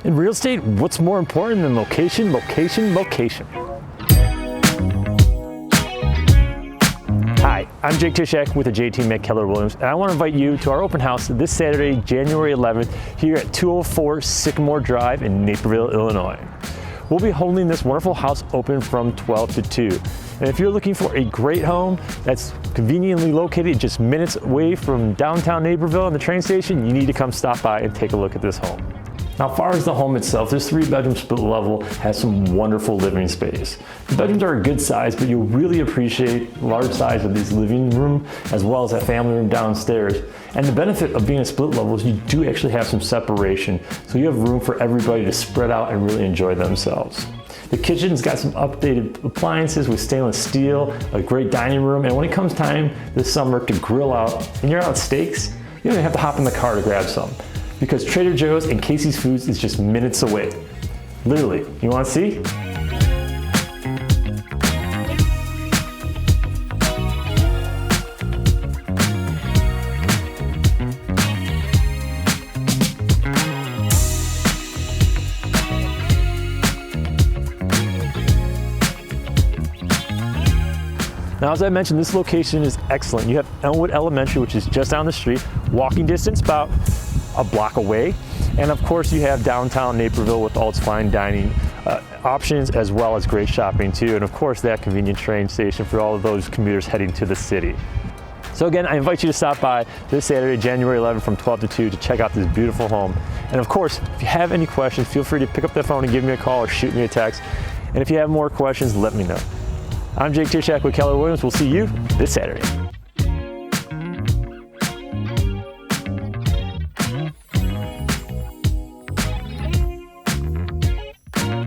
In real estate, what's more important than location, location, location? Hi, I'm Jake Tysiak with the J team at Keller Williams, and I want to invite you to our open house this Saturday, January 11th, here at 204 Sycamore Drive in Naperville, Illinois. We'll be holding this wonderful house open from 12 to 2. And if you're looking for a great home that's conveniently located just minutes away from downtown Naperville and the train station, you need to come stop by and take a look at this home. Now, as far as the home itself, this 3-bedroom split level has some wonderful living space. The bedrooms are a good size, but you'll really appreciate the large size of this living room as well as that family room downstairs. And the benefit of being a split level is you do actually have some separation, so you have room for everybody to spread out and really enjoy themselves. The kitchen's got some updated appliances with stainless steel, a great dining room, and when it comes time this summer to grill out and you're out steaks, you don't even have to hop in the car to grab some, because Trader Joe's and Casey's Foods is just minutes away. Literally. You want to see? Now, as I mentioned, this location is excellent. You have Elmwood Elementary, which is just down the street, walking distance about a block away. And of course, you have downtown Naperville with all its fine dining options, as well as great shopping too. And of course, that convenient train station for all of those commuters heading to the city. So again, I invite you to stop by this Saturday, January 11th from 12 to 2 to check out this beautiful home. And of course, if you have any questions, feel free to pick up the phone and give me a call or shoot me a text. And if you have more questions, let me know. I'm Jake Tysiak with Keller Williams. We'll see you this Saturday.